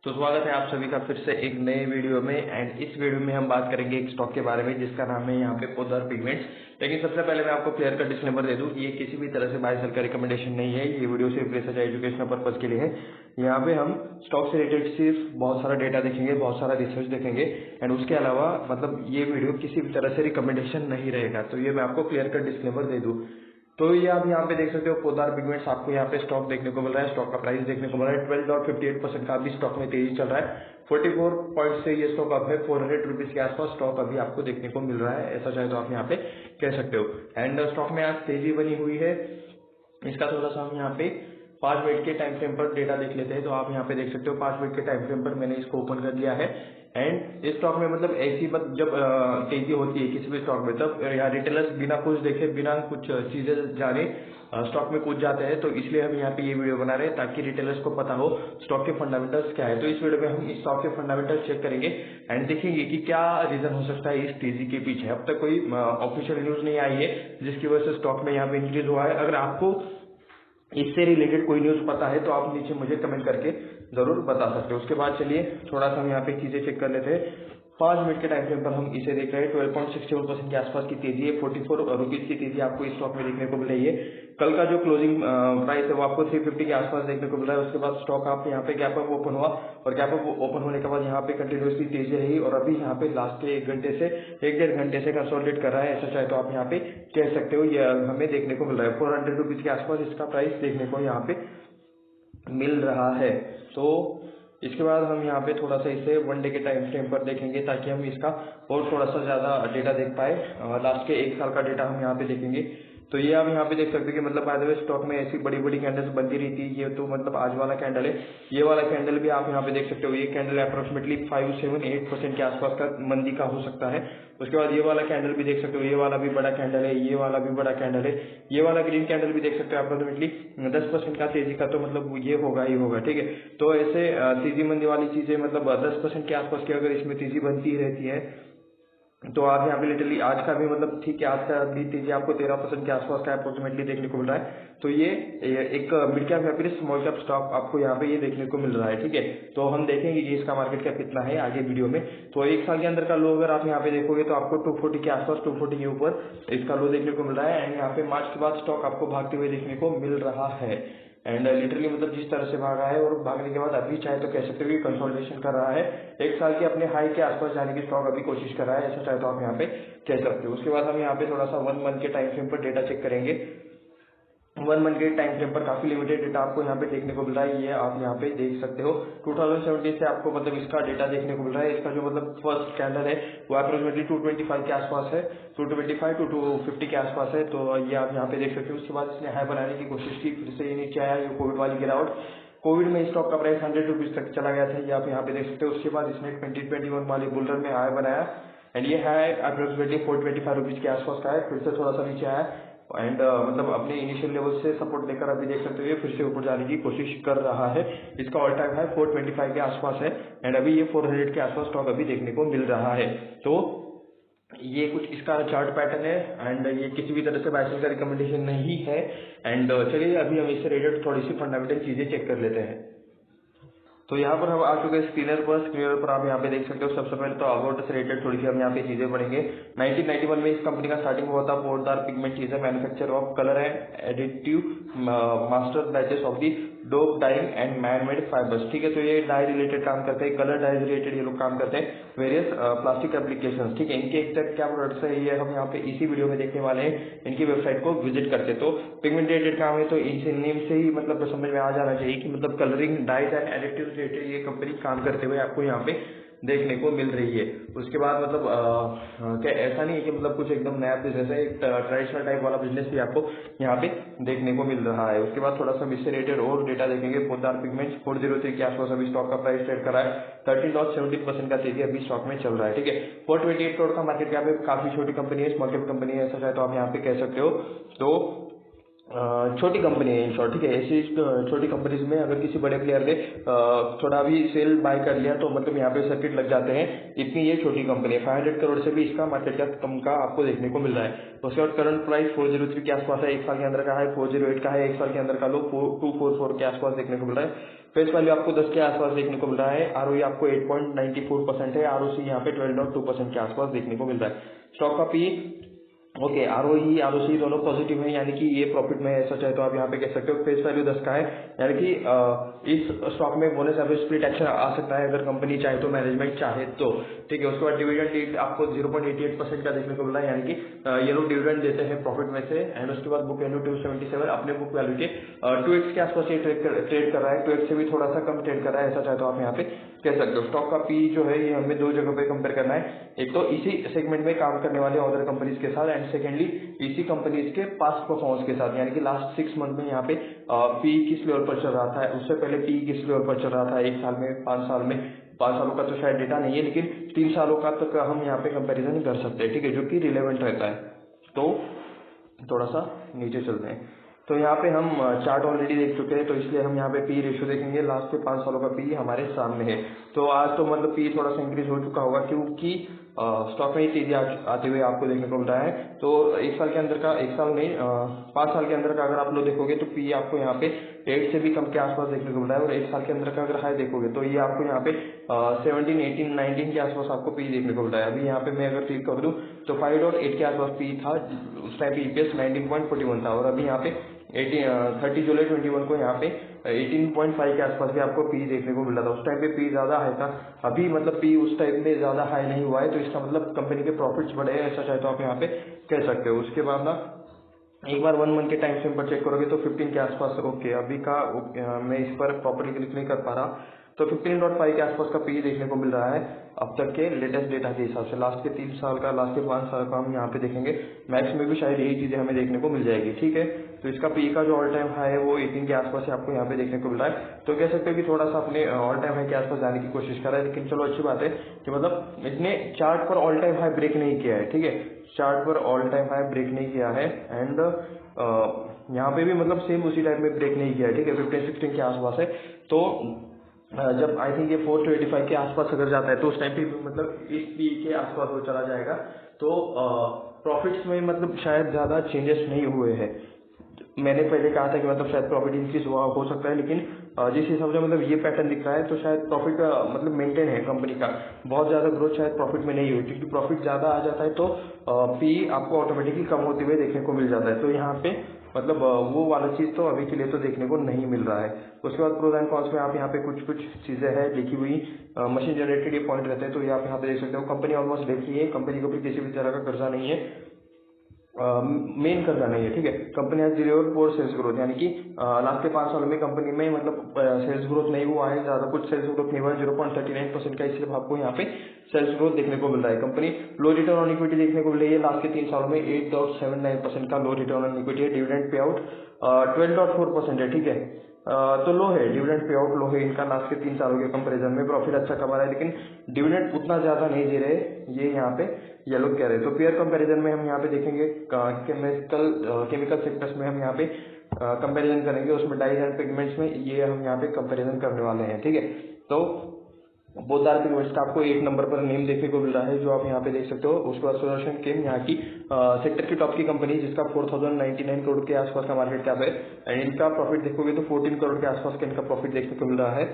तो स्वागत है आप सभी का फिर से एक नए वीडियो में। एंड इस वीडियो में हम बात करेंगे एक स्टॉक के बारे में जिसका नाम है यहाँ पे पोद्दार पिगमेंट्स। लेकिन सबसे पहले मैं आपको क्लियर कट डिस्क्लेमर दे दूं, ये किसी भी तरह से बाय सेल का रिकमेंडेशन नहीं है। ये वीडियो सिर्फ रिसर्च एजुकेशनल पर्पज के लिए है। यहाँ पे हम स्टॉक से रिलेटेड सिर्फ बहुत सारा डेटा देखेंगे, बहुत सारा रिसर्च देखेंगे। एंड उसके अलावा मतलब ये वीडियो किसी भी तरह से रिकमेंडेशन नहीं रहेगा। तो ये मैं आपको क्लियर कट डिस्क्लेमर दे दूं। तो ये आप यहाँ पे देख सकते हो पोद्दार पिगमेंट्स, आपको यहाँ पे स्टॉक देखने को मिल रहा है। स्टॉक का प्राइस देखने को मिल रहा है 12.58% का अभी स्टॉक में तेजी चल रहा है। 44 पॉइंट से ये स्टॉक अप है, 400 रुपीज के आसपास स्टॉक अभी आपको देखने को मिल रहा है। ऐसा चाहे तो आप यहाँ पे कह सकते हो। एंड स्टॉक में आज तेजी बनी हुई है। इसका थोड़ा सा हम यहाँ पे 5 मिनट के टाइम फ्रेम पर डेटा देख लेते हैं। तो आप यहाँ पे देख सकते हो 5 मिनट के टाइम फ्रेम पर मैंने इसको ओपन कर दिया है। एंड इस स्टॉक में मतलब ऐसी जब तेजी होती है किसी भी स्टॉक में, तब यहाँ रिटेलर्स बिना कुछ देखे, बिना कुछ चीजें जाने स्टॉक में कूद जाते हैं। तो इसलिए हम यहाँ पे ये वीडियो बना रहे हैं ताकि रिटेलर्स को पता हो स्टॉक के फंडामेंटल्स क्या है। तो इस वीडियो में हम इस स्टॉक के फंडामेंटल्स चेक करेंगे एंड देखेंगे कि क्या रीजन हो सकता है इस तेजी के पीछे। अब तक कोई ऑफिशियल न्यूज नहीं आई है जिसकी वजह से स्टॉक में यहाँ पे इंक्रीज हुआ है। अगर आपको इससे रिलेटेड कोई न्यूज पता है तो आप नीचे मुझे कमेंट करके जरूर बता सकते हो। उसके बाद चलिए थोड़ा सा हम यहाँ पे चीजें चेक कर लेते हैं। 5 मिनट के टाइम फ्रेम पर हम इसे देख रहे हैं। 12.61% के आसपास की तेजी है। 44 रुपीज की तेजी आपको इस स्टॉक में देखने को मिल रही है। कल का जो क्लोजिंग प्राइस है वो आपको 350 के आसपास देखने को मिल रहा है। उसके बाद स्टॉक आप यहाँ पे गैप अप ओपन हुआ और गैप अप ओपन होने के बाद यहाँ पे कंटिन्यूसली तेजी रही और अभी यहाँ पे लास्ट के 1 घंटे से कंसोलिडेट कर रहा है। ऐसा चाहे तो आप यहाँ पे कह सकते हो। ये हमें देखने को मिल रहा है 400 रुपीज के आसपास इसका प्राइस देखने को यहाँ पे मिल रहा है। तो इसके बाद हम यहाँ पे थोड़ा सा इसे 1 डे के टाइम फ्रेम पर देखेंगे ताकि हम इसका और थोड़ा सा ज्यादा डेटा देख पाए। लास्ट के 1 साल का डेटा हम यहाँ पे देखेंगे। तो ये आप यहाँ पे देख सकते हो कि मतलब बाय द वे स्टॉक में ऐसी बड़ी बड़ी कैंडल्स बनती रहती है। ये तो मतलब आज वाला कैंडल है। ये वाला कैंडल भी आप यहाँ पे देख सकते हो। ये कैंडल अप्रोक्सीमेटली 5-7-8% के आसपास का मंदी का हो सकता है। उसके बाद ये वाला कैंडल भी देख सकते हो। ये वाला भी बड़ा कैंडल है, ये वाला भी बड़ा कैंडल है। ये वाला ग्रीन कैंडल भी देख सकते हो अप्रोक्सीमेटली 10% का तेजी का। तो मतलब ये होगा ही होगा, ठीक है। तो ऐसे तेजी मंदी वाली चीजें मतलब 10% के आसपास की अगर इसमें तेजी बनती रहती है तो आप यहाँ पे लिटरली आज का भी मतलब ठीक है, आज का भी तेजी आपको 13% के आसपास का अप्रोक्सीमेटली देखने को मिल रहा है। तो ये एक मिड कैप या फिर स्मॉल कैप स्टॉक आपको यहाँ पे ये देखने को मिल रहा है, ठीक है। तो हम देखेंगे कि इसका मार्केट कैप कितना है आगे वीडियो में। तो 1 साल के अंदर का लो अगर आप यहाँ पे देखोगे तो आपको 240 के आसपास, 240 के ऊपर इसका लो देखने को मिल रहा है। एंड यहाँ पे मार्च के बाद स्टॉक आपको भागते हुए देखने को मिल रहा है। एंड लिटरली मतलब जिस तरह से भागा है और भागने के बाद अभी चाहे तो कह सकते हो कि कंसोलिडेशन कर रहा है। 1 साल के अपने हाई के आसपास जाने की स्टॉक अभी कोशिश कर रहा है। ऐसा चाहे तो आप यहाँ पे कह सकते हो। उसके बाद हम यहाँ पे थोड़ा सा 1 मंथ के टाइम फ्रेम पर डेटा चेक करेंगे। 1 मंथ के टाइम फ्रेम पर काफी लिमिटेड डेटा आपको यहाँ पे देखने को मिल रहा है। ये आप यहाँ पे देख सकते हो 2017 से आपको मतलब इसका डेटा देखने को मिल रहा है। इसका जो मतलब फर्स्ट कैंडल है वो अप्रोक्सीमेटली 225 के आसपास है, 225 टू 250 के आसपास है। तो ये आप यहाँ पे देख सकते हो। उसके बाद इसने हाई बनाने की कोशिश की, फिर से ये नीचे आया। ये कोविड वाली गिरावट, कोविड में स्टॉक का प्राइस 100 रुपीज तक चला गया था। ये आप यहाँ पे देख सकते हो। उसके बाद इसने 2021 वाली बुल रन में हाई बनाया एंड ये हाई अप्रोक्सीमेटली 425 रुपीज के आसपास का है। फिर से थोड़ा सा नीचे आया एंड मतलब अपने इनिशियल लेवल से सपोर्ट लेकर अभी देख सकते हो ये फिर से ऊपर जाने की कोशिश कर रहा है। इसका ऑल टाइम हाई 425 के आसपास है एंड अभी ये 400 के आसपास स्टॉक अभी देखने को मिल रहा है। तो ये कुछ इसका चार्ट पैटर्न है एंड ये किसी भी तरह से बाय सेल का रिकमेंडेशन नहीं है। एंड चलिए अभी हम इससे रिलेटेड थोड़ी सी फंडामेंटल चीजें चेक कर लेते हैं। तो यहाँ पर हम आ चुके हैं स्क्रीनर पर आप यहाँ पे देख सकते हो। सबसे पहले तो अबाउट से रिलेटेड थोड़ी सी हम यहाँ पे चीजें पढ़ेंगे। 1991 में इस कंपनी का स्टार्टिंग हुआ था। पोद्दार पिगमेंट चीज है, manufacture of colour and additive master batches of the dope dyeing and man made fibres, ठीक है। तो ये डाई रिलेटेड काम करते हैं, कलर डाई रिलेटेड ये लोग काम करते हैं, वेरियस प्लास्टिक एप्लीकेशन, ठीक है। इनके एग्जैक्ट क्या प्रोडक्ट्स है ये हम यहाँ पे इसी वीडियो में देखने वाले हैं। इनकी वेबसाइट को विजिट करते। तो पिगमेंट रिलेटेड काम है तो इनसे नेम से ही मतलब समझ में आ जाना चाहिए कि मतलब colouring dyes and additive related ये कंपनी काम करते हुए आपको यहाँ पे देखने को मिल रही है। उसके बाद मतलब क्या ऐसा नहीं है कि मतलब कुछ एकदम नया बिजनेस है, एक ट्रेडिशनल टाइप वाला बिजनेस भी आपको यहाँ पे देखने को मिल रहा है। उसके बाद थोड़ा सा इससे रिलेटेड और डेटा देखेंगे। पोद्दार पिगमेंट्स 403 के आसपास अभी स्टॉक का प्राइस ट्रेड कर रहा है। 13.70% का तेजी अभी स्टॉक में चल रहा है, ठीक है। 428 करोड़ का मार्केट कैप है, काफी छोटी कंपनी है, स्मॉल कैप कंपनी है, ऐसा चाहे तो आप यहाँ पे कह सकते हो। तो छोटी कंपनी है इन शॉर्ट, ठीक है। ऐसी छोटी कंपनीज में अगर किसी बड़े प्लेयर ने थोड़ा भी सेल बाय कर लिया तो मतलब यहाँ पे सर्किट लग जाते हैं। इतनी ये छोटी कंपनी है। 500 करोड़ से भी इसका मार्केट कैप कम का आपको देखने को मिल रहा है। उसके बाद करंट प्राइस 403 के आसपास है, 1 साल के अंदर का है। 408 का है, 1 साल के अंदर का लो 244 के आसपास देखने को मिल रहा है। फेस वैल्यू आपको 10 के आसपास देखने को मिल रहा है। आरओई आपको 8.94% है। आरओसी यहाँ पे 12.2% के आसपास देखने को मिल रहा है। स्टॉक का पी ओके, आरओसी दोनों पॉजिटिव है, यानी कि ये प्रॉफिट में ऐसा चाहे तो आप यहाँ पे कह सकते हो। फेस वैल्यू 10 का है, यानी कि इस स्टॉक में बोनस या फिर स्प्लिट एक्शन आ सकता है अगर कंपनी चाहे तो, मैनेजमेंट चाहे तो, ठीक है। उसके बाद डिविडेंड यील्ड आपको 0.88% का देखने को मिल रहा है, यानी कि ये लोग डिविडेंड देते हैं प्रॉफिट में से। एंड उसके बाद बुक वैल्यू 277, अपने बुक वैल्यू के 2x के आसपास ये ट्रेड कर रहा है। 2x से भी थोड़ा सा कम ट्रेड कर रहा है, ऐसा चाहे तो आप यहाँ पे कह सकते हो। स्टॉक का पी जो है ये हमें दो जगह पे कंपेयर करना है, एक तो इसी सेगमेंट में काम करने वाले अदर कंपनीज के साथ, एंड सेकेंडली इसी कंपनीज के पास्ट परफॉर्मेंस के साथ, यानी कि लास्ट 6 मंथ में यहाँ पे पी किस लेवल पर चल रहा था, उससे पहले पी किस लेवल पर चल रहा था, 1 साल में, 5 साल में। 5 सालों का तो शायद डेटा नहीं है, लेकिन 3 सालों का तक हम यहाँ पे कंपैरिजन कर सकते हैं, ठीक है, जो कि रिलेवेंट रहता है। तो थोड़ा सा नीचे चलते हैं। तो यहाँ पे हम चार्ट ऑलरेडी देख चुके हैं, तो इसलिए हम यहाँ पे पी रेशियो देखेंगे। लास्ट के 5 सालों का पी हमारे सामने है। तो आज तो मतलब पी थोड़ा सा इंक्रीज हो चुका होगा, क्योंकि स्टॉक में ही तेजी आते हुए आपको देखने को मिल रहा है। तो 1 साल के अंदर का, 1 साल नहीं 5 साल के अंदर का अगर आप लोग देखोगे तो पी आपको यहाँ पे 8 से भी कम के आसपास देखने को मिल रहा है। और 1 साल के अंदर का अगर हाई देखोगे तो ये आपको यहाँ पे 17, 18, 19 के आसपास आपको पी देखने को मिल रहा है। अभी यहाँ पे मैं अगर क्लिक कर दूं तो 5.8 के आसपास पी था, उस टाइम पे ईपीएस 19.41 था। और अभी यहाँ पे 30 जुलाई 21 को यहाँ पे 18.5 के आसपास भी आपको पी देखने को मिल रहा था। उस टाइम पे पी ज्यादा हाई था, अभी मतलब पी उस टाइम पे ज्यादा हाई नहीं हुआ है, तो इसका मतलब कंपनी के प्रॉफिट्स बढ़े हैं, ऐसा चाहे तो आप यहाँ पे कह सकते हो। उसके बाद ना एक बार 1 मंथ के टाइम फ्रेम पर चेक करोगे तो 15 के आसपास, ओके अभी का मैं इस पर प्रॉपर्ली क्लिक नहीं कर पा रहा, तो 15.5 के आसपास का पी देखने को मिल रहा है अब तक के लेटेस्ट डेटा के हिसाब से। लास्ट के 3 साल का, लास्ट के 5 साल का हम यहाँ पे देखेंगे, मैक्स में भी शायद यही चीजें हमें देखने को मिल जाएगी, ठीक है। तो इसका पी का जो ऑल टाइम हाई है वो 18 के आसपास से आपको यहाँ पे देखने को मिल रहा है। तो कह सकते हो कि थोड़ा सा अपने ऑल टाइम हाई के आसपास जाने की कोशिश कर रहा है, लेकिन चलो अच्छी बात है कि मतलब इसने चार्ट पर ऑल टाइम हाई ब्रेक नहीं किया है, ठीक है। चार्ट पर ऑल टाइम हाई ब्रेक नहीं किया है, एंड यहाँ पे भी मतलब सेम उसी टाइप में ब्रेक नहीं किया है, ठीक है। 15-16 के आसपास है। तो जब आई थिंक ये 485 के आसपास अगर जाता है तो उस टाइम पे मतलब इस पी के आसपास वो चला जाएगा। तो प्रॉफिट्स में मतलब शायद ज्यादा चेंजेस नहीं हुए हैं। मैंने पहले कहा था कि मतलब शायद प्रॉफिट इंक्रीज हुआ हो सकता है, लेकिन जिस हिसाब से मतलब ये पैटर्न दिख रहा है तो शायद प्रॉफिट मतलब मेंटेन है कंपनी का। बहुत ज्यादा ग्रोथ शायद प्रॉफिट में नहीं हुई, क्योंकि प्रॉफिट ज्यादा आ जाता है तो पी आपको ऑटोमेटिकली कम होते हुए देखने को मिल जाता है। तो यहाँ पे मतलब वो वाला चीज तो अभी के लिए तो देखने को नहीं मिल रहा है। उसके बाद प्रोज एंड कॉन्स में आप यहाँ पे कुछ कुछ चीजें हैं लिखी हुई, मशीन जनरेटेड ये पॉइंट रहते हैं, तो ये आप यहाँ पे देख सकते हो। कंपनी ऑलमोस्ट देखी है, कंपनी को भी किसी भी तरह का कर्जा नहीं है, मेन कर्जा नहीं है, ठीक है। Company has delivered poor sales growth, यानी कि लास्ट के 5 सालों में कंपनी में मतलब सेल्स ग्रोथ नहीं हुआ है, ज्यादा कुछ सेल्स ग्रोथ नहीं हुआ है, 0.39% का सिर्फ आपको यहाँ पे सेल्स ग्रोथ देखने को मिल रहा है। Company low return on equity देखने को मिल रही है, लास्ट के 3 सालों में 8.79% का लो रिटर्न ऑन इक्विटी है। डिविडेंड पे आउट 12.4% है, ठीक है। तो लो है, डिविडेंड पे आउट लो है इनका लास्ट के 3 सालों के कंपैरिजन में। प्रॉफिट अच्छा कमा रहा है, लेकिन डिविडेंड उतना ज्यादा नहीं दे रहे, ये यहाँ पे ये लोग कह रहे हैं। तो पेयर कंपैरिजन में हम यहाँ पे देखेंगे केमिकल सेक्टर्स में हम यहाँ पे कंपैरिजन करेंगे, उसमें डाइज एंड पिगमेंट्स में ये हम यहाँ पे कंपैरिजन करने वाले हैं, ठीक है। तो बोथ आर पिगमेंट्स का आपको 1 नंबर पर नेम देखने को मिल रहा है, जो आप यहाँ पे देख सकते हो। उसके बाद सुदर्शन केम यहाँ की सेक्टर की टॉप की कंपनी, जिसका 4099 करोड़ के आसपास का मार्केट कैप है, एंड इनका प्रॉफिट देखोगे तो 14 करोड़ के आसपास का इनका प्रॉफिट देखने को मिल रहा है।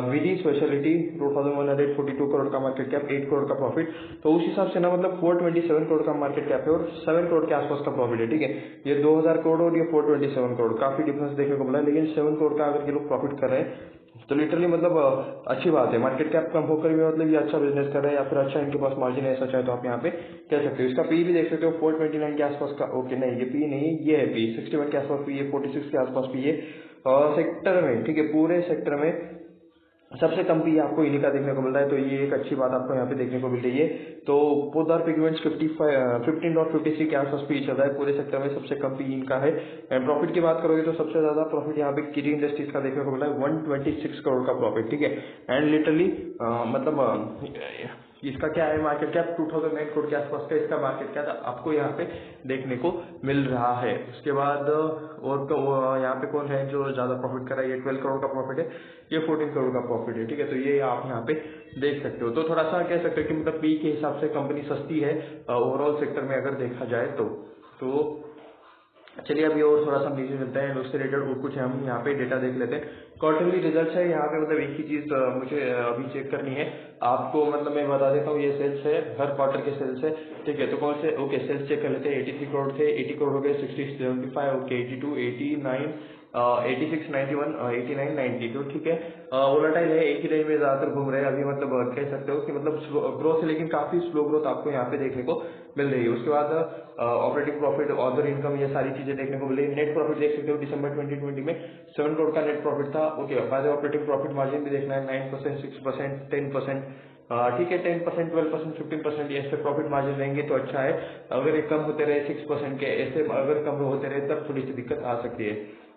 विधि स्पेशलिटी 2142 करोड़ का मार्केट कैप, 8 करोड़ का प्रॉफिट। तो उस हिसाब से ना मतलब 427 करोड़ का मार्केट कैप है और 7 करोड़ के आसपास का प्रॉफिट है, ठीक है। ये 2000 करोड़ और ये 427 करोड़, काफी डिफरेंस देखने को मिला है। लेकिन 7 करोड़ का अगर ये लोग प्रॉफिट कर रहे हैं तो लिटरली मतलब अच्छी बात है। मार्केट कैप कम होकर भी मतलब ये अच्छा बिजनेस कर रहे हैं, या फिर अच्छा इनके पास मार्जिन है, ऐसा चाहे तो आप यहाँ पे कह सकते हो। इसका पी भी देख सकते हो 429 के आसपास का, ओके नहीं ये पी नहीं, ये है पी 61 के आसपास पी है, 46 के आसपास पी है। और सेक्टर में, ठीक है, पूरे सेक्टर में सबसे कम पी आपको इन्हीं का देखने को मिल रहा है, तो ये एक अच्छी बात आपको यहाँ पे देखने को मिल रही है। तो पोदार पिगमेंट्स 15.53 के आसपास पी चल रहा है, पूरे सेक्टर में सबसे कम पी इनका है। एंड प्रॉफिट की बात करोगे तो सबसे ज्यादा प्रॉफिट यहाँ पे किरी इंडस्ट्रीज का देखने को मिल रहा है, 126 करोड़ का प्रॉफिट, ठीक है। एंड लिटरली मतलब इसका क्या है मार्केट कैप 2009 करोड़ के आसपास का इसका मार्केट कैप आपको यहाँ पे देखने को मिल रहा है। उसके बाद और यहाँ पे कौन है जो ज्यादा प्रॉफिट कर रहा है, ये 12 करोड़ का प्रॉफिट है, ये 14 करोड़ का प्रॉफिट है, ठीक है। तो ये आप यहाँ पे देख सकते हो। तो थोड़ा सा कह सकते हो कि मतलब पी के हिसाब से कंपनी सस्ती है ओवरऑल सेक्टर में अगर देखा जाए तो चलिए अभी और थोड़ा सा नीचे चलते हैं, उससे रिलेटेड और कुछ हम यहाँ पे डेटा देख लेते हैं। क्वार्टरली रिजल्ट है यहाँ पे, मतलब एक ही चीज मुझे अभी चेक करनी है आपको, मतलब मैं बता देता हूँ, ये सेल्स है, हर क्वार्टर के सेल्स है, ठीक है। तो कौन से, ओके सेल्स चेक कर लेते हैं। 83 करोड़ थे, 80 करोड़ हो गए, 60 75, ओके 82 89 86 91 89 90, तो ठीक है। वोलेटाइल है, एक ही रेंज में ज्यादातर घूम रहे हैं अभी, मतलब कह सकते हो कि मतलब ग्रोथ है लेकिन काफी स्लो ग्रोथ आपको यहाँ पे देखने को मिल रही है। उसके बाद ऑपरेटिंग प्रॉफिट, अदर इनकम, ये सारी चीजें देखने को मिल रही है। नेट प्रॉफिट देख सकते हो दिसंबर 2020 में 7 करोड़ का नेट प्रॉफिट था, ओके। फायदे ऑपरेटिंग प्रॉफिट मार्जिन भी देखना है, 9%, 6%, 10%, ठीक है, 10%, 12%, 15% ऐसे प्रॉफिट मार्जिन रहेंगे तो अच्छा है। अगर ये कम होते रहे 6% के, ऐसे अगर कम होते रहे तब थोड़ी सी दिक्कत आ सकती है।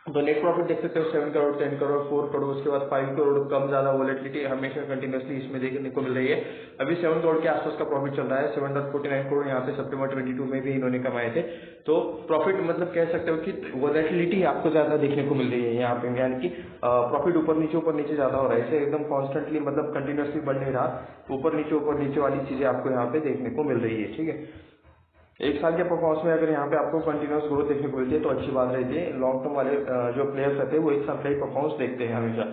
तो नेट प्रॉफिट देख सकते हो 7 करोड़, 10 करोड़, 4 करोड़, उसके बाद 5 करोड़, कम ज्यादा वोलेटिलिटी हमेशा कंटिन्यूसली इसमें देखने को मिल रही है। अभी 7 करोड़ के आसपास का प्रॉफिट चल रहा है, 749 करोड़ यहाँ पे सितंबर 22 में भी इन्होंने कमाए थे। तो प्रॉफिट मतलब कह सकते हो कि वोलेटिलिटी आपको ज्यादा देखने को मिल रही है यहाँ पे, यानी कि प्रॉफिट ऊपर नीचे ज्यादा हो रहा है, ऐसे एकदम कॉन्स्टेंटली मतलब कंटिन्यूसली बढ़ नहीं रहा, ऊपर नीचे वाली चीजें आपको यहाँ पे देखने को मिल रही है, ठीक है। एक साल के परफॉर्मेंस में अगर यहाँ पे आपको कंटिन्यूस ग्रोथ देखने को मिलती है तो अच्छी बात रहती है। लॉन्ग टर्म वाले जो प्लेयर्स रहते हैं वो एक साल का ही परफॉर्मेंस देखते हैं हमेशा।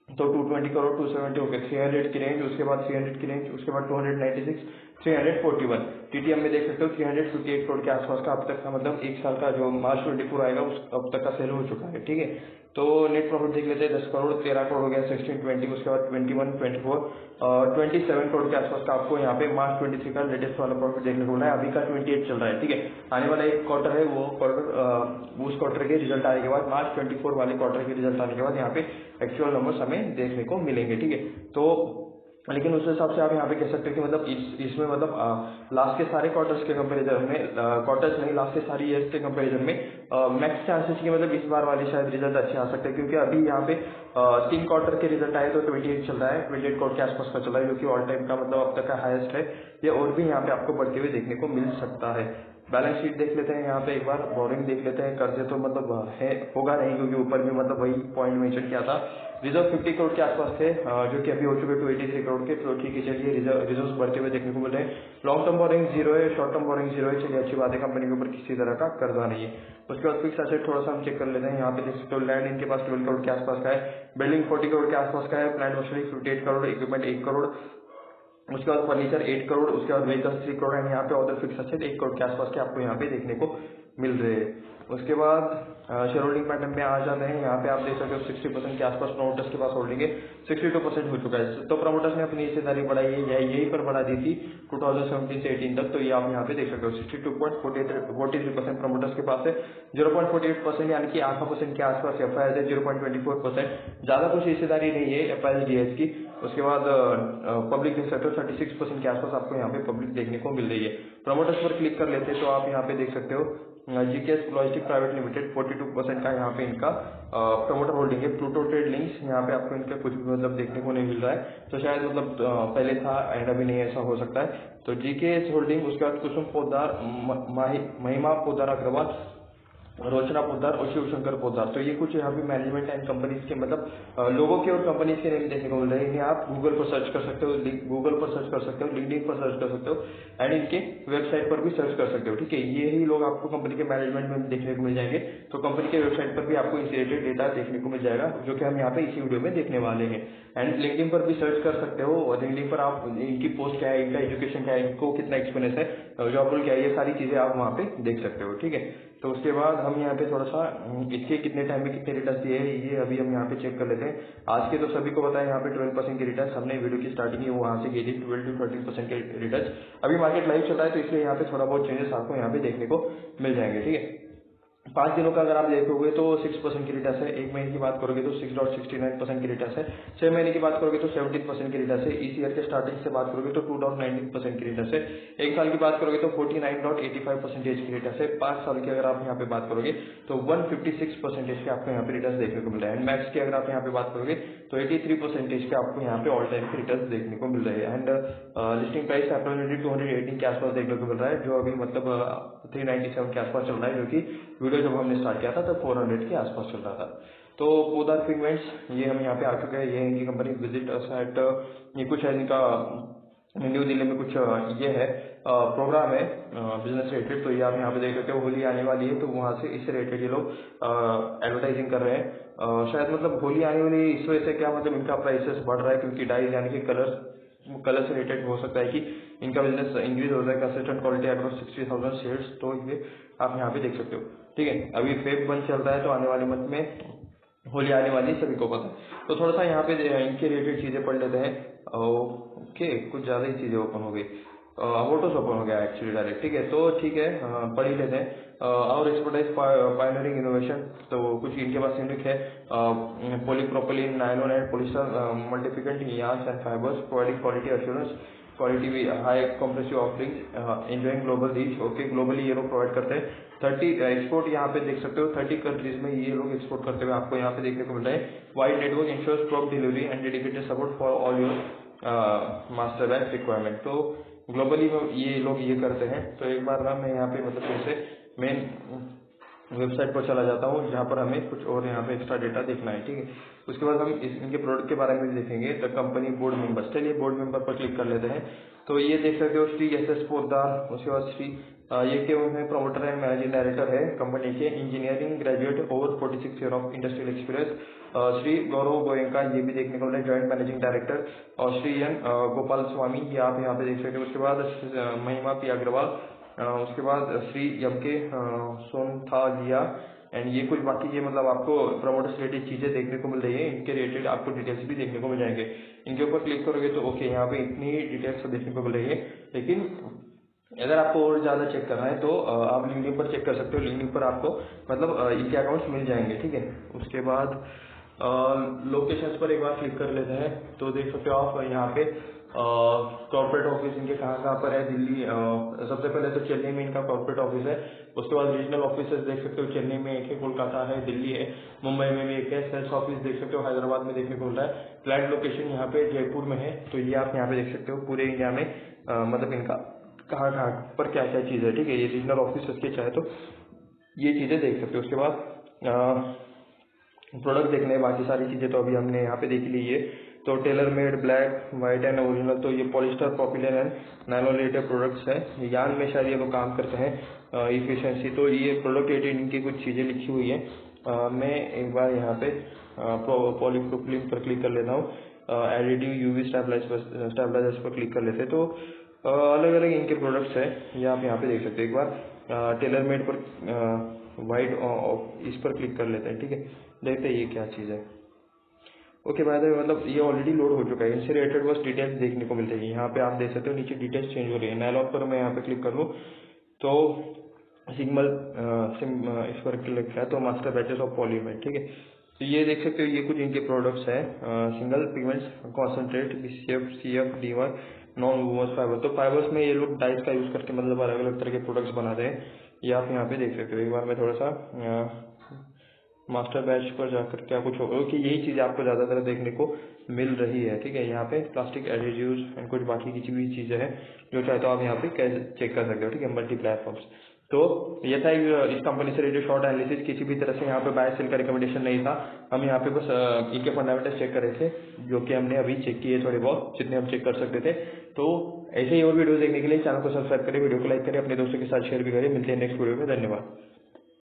तो 220 करोड़, 270 हो गए, 300 की रेंज, उसके बाद 300 की रेंज, उसके बाद 296, 341। टीटीएम में देख सकते हो 358 करोड़ के आसपास का अब तक का, मतलब एक साल का जो मार्च 24 आएगा उस अब तक का सेल हो चुका है, ठीक है। तो नेट प्रॉफिट देख लेते हैं, 10 करोड़, 13 करोड़ हो गया, 16 20, उसके बाद 21 24 27 करोड़ के आसपास का आपको यहाँ पे मार्च 23 का लेटेस्ट वाला प्रॉफिट देखने को मिला है। अभी का 28 चल रहा है, ठीक है। आने वाला एक क्वार्टर है, वो क्वार्टर उस क्वार्टर के रिजल्ट आने के बाद, मार्च 24 वाले क्वार्टर के रिजल्ट आने के बाद यहाँ पे एक्चुअल नंबर्स हमें देखने को मिलेंगे, ठीक है। तो लेकिन उस हिसाब से आप यहाँ पे कह सकते हैं कि मतलब इसमें मतलब लास्ट के सारे क्वार्टर्स के कंपैरिजन में, क्वार्टर्स नहीं, लास्ट के सारी ईयर्स के कंपैरिजन में मैक्स चांसेस की मतलब इस बार वाले शायद रिजल्ट अच्छे आ सकते हैं, क्योंकि अभी यहाँ पे 3 क्वार्टर के रिजल्ट आए तो 28 चल रहा है, 28 करोड़ के आसपास का चल रहा है, जो कि ऑल टाइम का मतलब अब तक का हाईएस्ट है। ये और भी यहाँ पे आपको बढ़ते हुए देखने को मिल सकता है। बैलेंस शीट देख लेते हैं यहाँ पे एक बार, बोरिंग देख लेते हैं। कर्जे तो मतलब है, होगा नहीं, क्योंकि ऊपर भी मतलब वही पॉइंट मेंशन किया था। रिजर्व 50 करोड़ के आसपास थे, जो कि अभी हो चुके 283 करोड़ के, तो ठीक है। चलिए रिजर्व बढ़ते हुए देखने को मिल रहे हैं। लॉन्ग टर्म बोरिंग जीरो है, शॉर्ट टर्म बोरिंग जीरो है, चलिए अच्छी बात है, कंपनी के ऊपर किसी तरह का कर्जा नहीं है। उसके बाद फिक्स एसेट थोड़ा सा हम चेक कर लेते हैं। यहाँ पे देख सकते हो लैंड इनके पास 12 करोड़ के आसपास का है, बिल्डिंग 40 करोड़ के आसपास का है, plant machinery 58 crore, equipment 1 crore, उसके बाद फर्नीचर 8 करोड़, उसके बाद व्हीकल्स 3 करोड़ है। यहाँ पे अदर फिक्स एसेट 1 करोड़ के आसपास के आपको यहाँ पे देखने को मिल रहे हैं। उसके बाद शेयर होल्डिंग पैटर्न में आ जाते हैं। यहाँ पे आप देख सकते हो 60% के आसपास प्रमोटर्स के पास होल्डिंग है, 62% हो चुका है। तो प्रमोटर्स ने अपनी हिस्सेदारी बढ़ाई है, यही पर बढ़ा दी थी 2017 से 18 तक। तो ये आप यहाँ पे देख सकते हो 62.43% प्रमोटर्स के पास है, 0.48% यानी कि आधा % के आसपास एफआईआर है, 0.24%, ज्यादा कुछ हिस्सेदारी नहीं है एफआईआर की। उसके बाद पब्लिक देख सकते हो 36% के आसपास आपको यहाँ पे पब्लिक देखने को मिल रही है। प्रमोटर्स पर क्लिक कर लेते हैं तो आप यहाँ पे देख सकते हो जीकेएस लॉजिस्टिक प्राइवेट लिमिटेड 42% का यहाँ पे इनका प्रमोटर होल्डिंग है। प्लूटो ट्रेड लिंक्स यहाँ पे आपको इनका कुछ भी मतलब देखने को नहीं मिल रहा है, तो शायद मतलब पहले था एंड अभी नहीं, ऐसा हो सकता है। तो जीकेएस होल्डिंग, उसके बाद कुसुम पोद्दार, महिमा पोद्दार अग्रवाल, रोचना पोद्दार और शिवशंकर पोद्दार, तो ये कुछ यहाँ पे मैनेजमेंट एंड कंपनीज के मतलब लोगों के और कंपनीज के नेम देखने को मिल रहे हैं। इन्हें आप गूगल पर सर्च कर सकते हो, गूगल पर सर्च कर सकते हो, लिंक्डइन पर सर्च कर सकते हो, एंड इनके वेबसाइट पर भी सर्च कर सकते हो, ठीक है। ये ही लोग आपको कंपनी के मैनेजमेंट में देखने को मिल जाएंगे। तो कंपनी के वेबसाइट पर भी आपको इस रिलेटेड डेटा देखने को मिल जाएगा, जो कि हम यहाँ पे इसी वीडियो में देखने वाले हैं। एंड लिंक्डइन पर भी सर्च कर सकते हो, और लिंक्डइन पर आप इनकी पोस्ट क्या है, इनका एजुकेशन क्या है, इनको कितना एक्सपीरियंस है, जॉब रोल क्या है, ये सारी चीजें आप वहाँ पे देख सकते हो, ठीक है। तो उसके बाद हम यहाँ पे थोड़ा सा इसके कितने टाइम में कितने रिटर्न दिए हैं ये अभी हम यहाँ पे चेक कर लेते हैं। आज के तो सभी को पता है यहाँ पे 12% के रिटर्न, हमने वीडियो की स्टार्टिंग ही वहाँ से की थी, 12 to 13% के रिटर्न। अभी मार्केट लाइव चल रहा है तो इसलिए यहाँ पे थोड़ा बहुत चेंजेस आपको यहाँ पे देखने को मिल जाएंगे, ठीक है। 5 दिनों का अगर आप देखोगे तो 6% की रिटर्न है। 1 महीने की बात करोगे तो 6.69% की रिटर्न है। 6 महीने की बात करोगे तो 17% की रिटर्न है। इस ईयर के स्टार्टिंग से बात करोगे तो 2.19% की रिटर्न है। 1 साल की बात करोगे तो 49.85% की रिटर्न है। 5 साल की अगर आप यहाँ पे बात करोगे तो 156% के आपको यहाँ पे रिटर्न देखने को मिल रहा है। एंड मैक्स की अगर आप यहाँ पे बात करोगे तो 83% के आपको यहाँ पे ऑल टाइम के रिटर्न देखने को मिल रहे हैं। एंड लिस्टिंग प्राइस अप्रोक्सीमेटली 218 के आसपास देखने को मिल रहा है, जो अभी मतलब 397 के आसपास चल रहा है, जो कि वीडियो जब हमने स्टार्ट किया था तब 400 के आसपास चल रहा था। तो पोदार पिगमेंट्स ये हम यहाँ पे आ चुके हैं। ये इनकी कंपनी विजिट एट, ये कुछ है इनका न्यू दिल्ली में कुछ ये है प्रोग्राम है बिजनेस रिलेटेड। तो ये आप यहाँ पे देख सकते हो, होली आने वाली है तो वहाँ से इससे रिलेटेड ये लोग एडवर्टाइजिंग कर रहे हैं। शायद मतलब होली आने वाली है, इस वजह से क्या मतलब इनका प्राइसेस बढ़ रहा है, क्योंकि डाइज यानी कि कलर से रिलेटेड हो सकता है कि इनका बिजनेस इंक्रीज हो रहा है। कंसिस्टेंट क्वालिटी अक्रॉस 60,000 शेयर्स, तो ये आप यहाँ पे देख सकते हो। ठीक है, अभी फेब 1 चल रहा है तो आने वाले मंथ में होली आने वाली सभी को पता है। तो थोड़ा सा यहाँ पे इनके रिलेटेड चीजें पढ़ लेते हैं। ओके, कुछ ज्यादा ही चीजें ओपन हो गई, फोटोस ओपन हो गया एक्चुअली डायरेक्ट। ठीक है, तो ठीक है, पढ़ ही लेते हैं। और एक्सपर्टाइज पायनियरिंग इनोवेशन, तो कुछ इनके पास यूनिक है polypropylene, nylon and polyester multifilament yarns and fibres, providing quality assurance, quality भी high comprehensive offerings, enjoying global reach. Okay, globally ये लोग प्रोवाइड करते हैं। 30 एक्सपोर्ट यहाँ पे देख सकते हो, 30 कंट्रीज में ये लोग एक्सपोर्ट करते हुए आपको यहाँ पे देखने को मिल रहा है। Wide network ensures prompt delivery and dedicated support for all your master batch requirement. तो ग्लोबली ये लोग ये करते हैं। तो एक बार ना मैं यहाँ पे मतलब फिर से मेन वेबसाइट पर चला जाता हूँ, जहाँ पर हमें कुछ और यहाँ पे एक्स्ट्रा डेटा देखना है। ठीक है, उसके बाद हम इनके प्रोडक्ट के बारे में भी देखेंगे। द कंपनी बोर्ड मेंबर्स, चलिए बोर्ड मेंबर पर क्लिक कर लेते हैं। तो ये देख सकते हो श्री एस पोद्दार, उसके बाद श्री ये के उन्हें प्रमोटर एंड मैनेजिंग डायरेक्टर है कंपनी के, इंजीनियरिंग ग्रेजुएट और 46 year of industrial experience. Shri Gaurav Goenka ये भी देखने को मिला, जॉइंट मैनेजिंग डायरेक्टर। और श्री एन गोपाल स्वामी, ये आप यहाँ पे देख सकते हो। उसके बाद महिमा पी अग्रवाल, उसके बाद श्री एम के सोनथालिया एंड ये कुछ बाकी ये मतलब आपको प्रमोटर्स रिलेटेड चीजें देखने को मिल रही है। इनके रिलेटेड आपको डिटेल्स भी देखने को मिल जाएंगे। इनके ऊपर क्लिक करोगे तो ओके, यहाँ पे इतनी डिटेल्स देखने को मिल रही है। लेकिन अगर आपको और ज्यादा चेक करना है तो आप लिंक्डइन पर चेक कर सकते हो। लिंक्डइन पर आपको मतलब इनके अकाउंट्स मिल जाएंगे। ठीक है, उसके बाद लोकेशंस पर एक बार क्लिक कर लेते हैं तो देख सकते हो आप यहाँ पे कॉर्पोरेट ऑफिस इनके कहाँ कहाँ पर है। दिल्ली सबसे पहले तो चेन्नई में इनका कॉर्पोरेट ऑफिस है। उसके बाद रीजनल ऑफिस देख सकते हो, चेन्नई में एक है, कोलकाता है, दिल्ली है, मुंबई में भी एक है। सेल्स ऑफिस देख सकते हो हैदराबाद में देखने को मिल रहा है। प्लांट लोकेशन यहाँ पे जयपुर में है। तो ये आप यहाँ पे देख सकते हो पूरे इंडिया में मतलब इनका कहाँ कहाँ पर क्या क्या चीज़ है। ठीक है, ये रीजनल ऑफिस के चाहे तो ये चीज़ें देख सकते हो। उसके बाद प्रोडक्ट देखने बाकी सारी चीज़ें तो अभी हमने यहाँ पे देख ली है। तो tailor made, black, white and original, तो ये polyester, popular and nylon related products हैं। यान में शायद ये लोग काम करते हैं, इफिशियंसी। तो ये प्रोडक्ट रिलेटेड इनकी कुछ चीज़ें लिखी हुई है। मैं एक बार यहाँ पे पॉलीप्रोपिलीन पर क्लिक कर लेता हूँ। एडिटिव यूवी स्टेबलाइजर्स पर क्लिक कर लेते हैं। तो अलग अलग इनके प्रोडक्ट्स हैं, ये आप यहाँ पे देख सकते हैं। एक बार टेलर मेड पर वाइट इस पर क्लिक कर लेते हैं। ठीक है, देखते हैं ये क्या चीज़ है। ओके, बाय द वे मतलब ये ऑलरेडी लोड हो चुका है। इनसे रिलेटेड बस डिटेल्स देखने को मिल जाएगी। यहाँ पे आप देख सकते हो नीचे डिटेल्स चेंज हो रही है। नायलॉन पर मैं यहाँ पे क्लिक कर लूँ तो सिग्नल इस पर क्लिक है तो मास्टर बैचेस ऑफ पॉलीमेर। ठीक है, तो ये देख सकते हो ये कुछ इनके प्रोडक्ट्स हैं। Single pigments concentrate, CF D1 non wovens fibre. तो फाइबर्स में ये लोग डाइस का यूज करके मतलब अलग अलग तरह के प्रोडक्ट्स बनाते हैं। ये आप यहाँ पे देख सकते हो। एक बार मैं थोड़ा सा मास्टर बैच पर जाकर क्या कुछ होगा कि यही चीज़ आपको ज़्यादातर देखने को मिल रही है। ठीक है, यहाँ पे प्लास्टिक एडिटिव्स एंड कुछ बाकी की भी चीज़ें हैं जो चाहे तो आप यहाँ पे चेक कर सकते हो। ठीक है, मल्टी प्लेटफॉर्म्स। तो ये था इस कंपनी से रिलेटेड शॉर्ट एनालिसिस। किसी भी तरह से यहाँ पे बाय सेल का रिकमेंडेशन नहीं था। हम यहाँ पे बस इनके फंडामेंटल्स चेक कर रहे थे, जो कि हमने अभी चेक किए थोड़े बहुत, जितने हम चेक कर सकते थे। तो ऐसे ही और वीडियो देखने के लिए चैनल को सब्सक्राइब करें, वीडियो को लाइक करें, अपने दोस्तों के साथ शेयर भी करें। मिलते हैं नेक्स्ट वीडियो में, धन्यवाद।